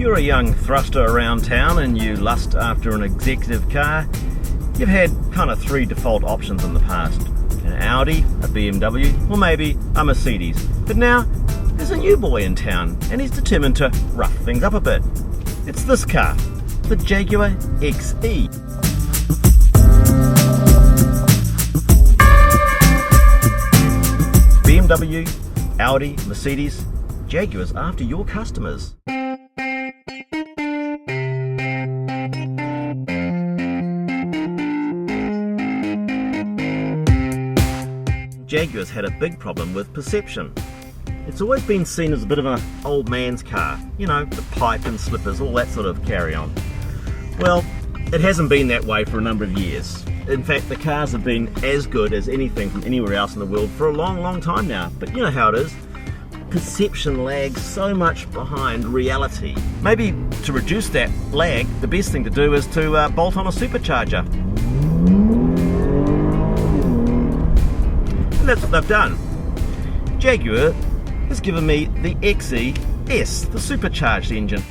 you're a young thruster around town and you lust after an executive car, you've had kind of three default options in the past. An Audi, a BMW, or maybe a Mercedes. But now, there's a new boy in town and he's determined to rough things up a bit. It's this car, the Jaguar XE. BMW, Audi, Mercedes, Jaguar's after your customers. Jaguar's had a big problem with perception. It's always been seen as a bit of an old man's car, you know, the pipe and slippers, all that sort of carry on. Well, it hasn't been that way for a number of years. In fact, the cars have been as good as anything from anywhere else in the world for a long time now. But you know how it is. Perception lags so much behind reality. Maybe to reduce that lag, the best thing to do is to bolt on a supercharger. And that's what they've done. Jaguar has given me the XE-S, the supercharged engine.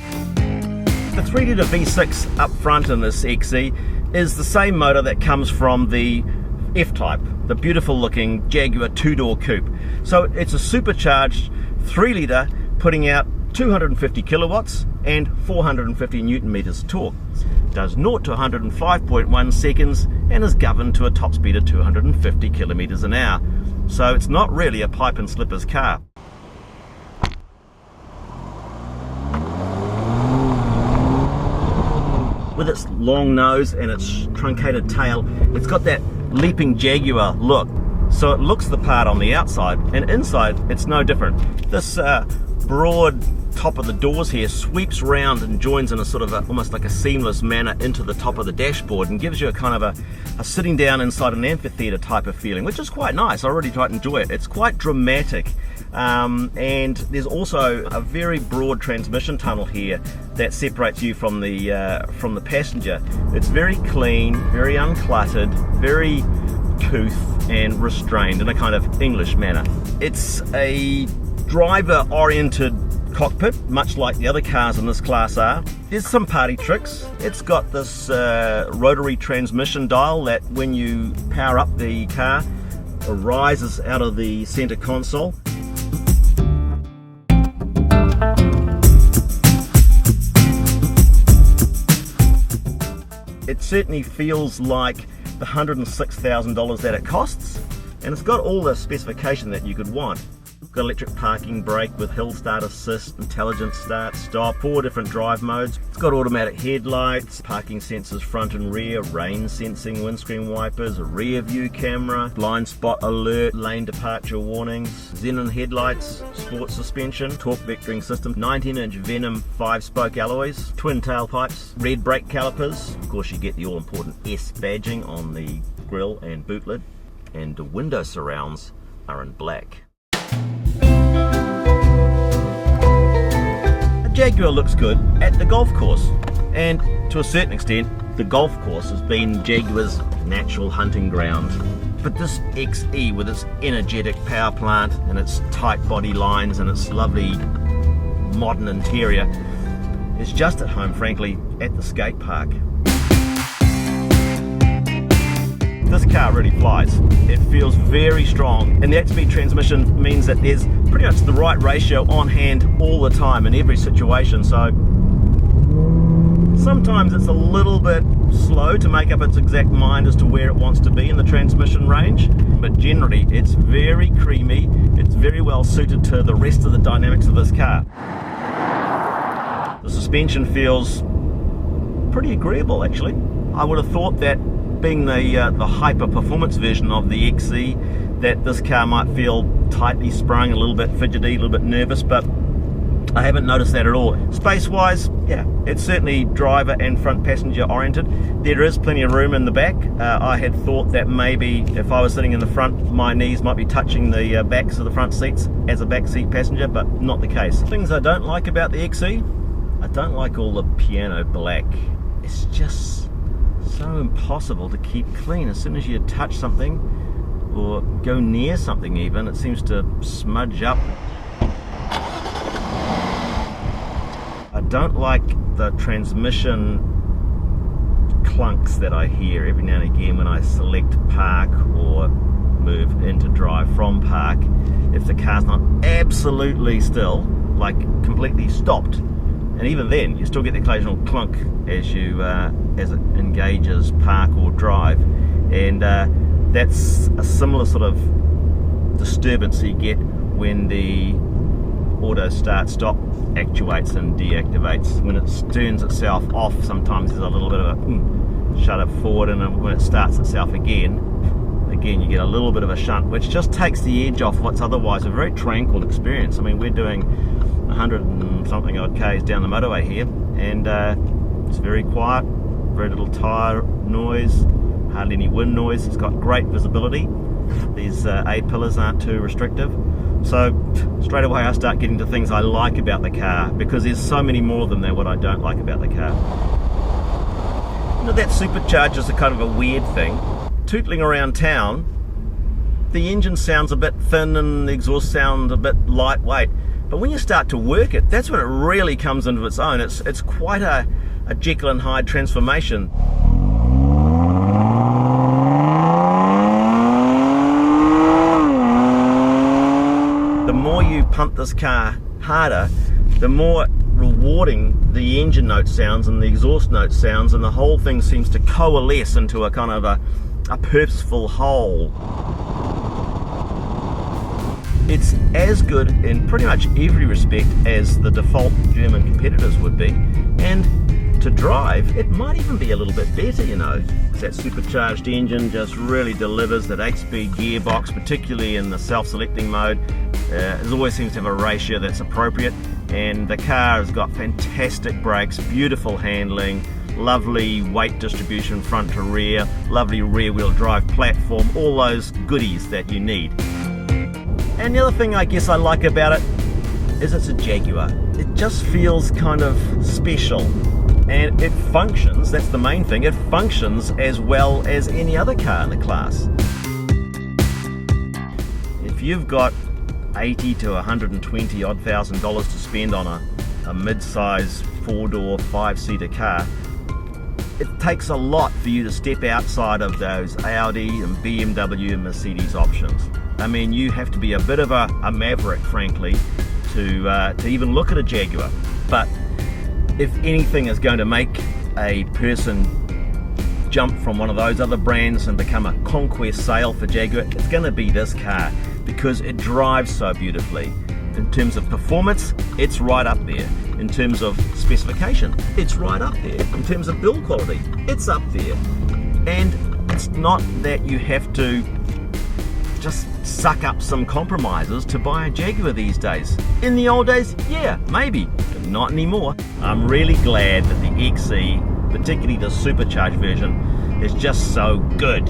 The 3-litre V6 up front in this XE is the same motor that comes from the F-Type, the beautiful looking Jaguar 2-door coupe. So it's a supercharged 3-litre putting out 250 kilowatts and 450 newton meters torque. Does 0 to 105.1 seconds and is governed to a top speed of 250 kilometers an hour. So it's not really a pipe and slippers car. With its long nose and its truncated tail, it's got that leaping Jaguar look. So it looks the part on the outside, and inside it's no different. This broad top of the doors here sweeps round and joins in a sort of almost like a seamless manner into the top of the dashboard and gives you a kind of a sitting down inside an amphitheatre type of feeling, which is quite nice. I really quite enjoy it. It's quite dramatic, and there's also a very broad transmission tunnel here that separates you from the passenger. It's very clean, very uncluttered, very couth and restrained in a kind of English manner. It's a driver-oriented cockpit, much like the other cars in this class are. There's some party tricks. It's got this rotary transmission dial that when you power up the car, arises out of the center console. It certainly feels like the $106,000 that it costs, and it's got all the specification that you could want. Got electric parking brake with hill start assist, intelligent start stop, 4 different drive modes. It's got automatic headlights, parking sensors front and rear, rain sensing, windscreen wipers, a rear view camera, blind spot alert, lane departure warnings, xenon headlights, sport suspension, torque vectoring system, 19-inch Venom 5-spoke alloys, twin tailpipes, red brake calipers. Of course you get the all-important S badging on the grille and boot lid, and the window surrounds are in black. A Jaguar looks good at the golf course, and to a certain extent the golf course has been Jaguar's natural hunting ground. But this XE with its energetic power plant and its tight body lines and its lovely modern interior is just at home, frankly, at the skate park. This car really flies. It feels very strong, and the 8-speed transmission means that there's pretty much the right ratio on hand all the time in every situation. So sometimes it's a little bit slow to make up its exact mind as to where it wants to be in the transmission range, but generally it's very creamy. It's very well suited to the rest of the dynamics of this car. The suspension feels pretty agreeable, actually. I would have thought that being the hyper performance version of the XE, that this car might feel tightly sprung, a little bit fidgety, a little bit nervous, but I haven't noticed that at all. Space wise, yeah, it's certainly driver and front passenger oriented. There is plenty of room in the back. I had thought that maybe if I was sitting in the front, my knees might be touching the backs of the front seats as a back seat passenger, but not the case. Things I don't like about the XE, I don't like all the piano black. It's just so impossible to keep clean. As soon as you touch something or go near something even, it seems to smudge up. I I don't like the transmission clunks that I hear every now and again when I select park or move into drive from park. If the car's not absolutely still, like completely stopped, and even then you still get the occasional clunk as it engages park or drive, and that's a similar sort of disturbance you get when the auto start stop actuates and deactivates. When it turns itself off, sometimes there's a little bit of a shudder forward, and when it starts itself again you get a little bit of a shunt, which just takes the edge off what's otherwise a very tranquil experience. I mean, we're doing 100 and something odd k's down the motorway here, and it's very quiet, very little tyre noise, hardly any wind noise. It's got great visibility. These A-pillars aren't too restrictive. So straight away I start getting to things I like about the car, because there's so many more of them than what I don't like about the car. You know, that supercharger's a kind of a weird thing. Tootling around town, the engine sounds a bit thin and the exhaust sounds a bit lightweight. But when you start to work it, that's when it really comes into its own. It's quite a Jekyll and Hyde transformation. The more you pump this car harder, the more rewarding the engine note sounds and the exhaust note sounds, and the whole thing seems to coalesce into a kind of a purposeful whole. It's as good in pretty much every respect as the default German competitors would be, and to drive it might even be a little bit better, you know. That supercharged engine just really delivers. That 8-speed gearbox, particularly in the self-selecting mode, it always seems to have a ratio that's appropriate, and the car has got fantastic brakes, beautiful handling, lovely weight distribution front to rear, lovely rear wheel drive platform, all those goodies that you need. And the other thing I guess I like about it is it's a Jaguar. It just feels kind of special, and it functions, that's the main thing, it functions as well as any other car in the class. If you've got 80 to 120 odd $1,000 to spend on a mid-size 4-door 5-seater car, it takes a lot for you to step outside of those Audi and BMW and Mercedes options. I mean, you have to be a bit of a maverick, frankly, to even look at a Jaguar. But if anything is going to make a person jump from one of those other brands and become a conquest sale for Jaguar, it's going to be this car, because it drives so beautifully. In terms of performance, it's right up there. In terms of specification, it's right up there. In terms of build quality, it's up there. And it's not that you have to just suck up some compromises to buy a Jaguar these days. In the old days, yeah, maybe, but not anymore. I'm really glad that the XE, particularly the supercharged version, is just so good.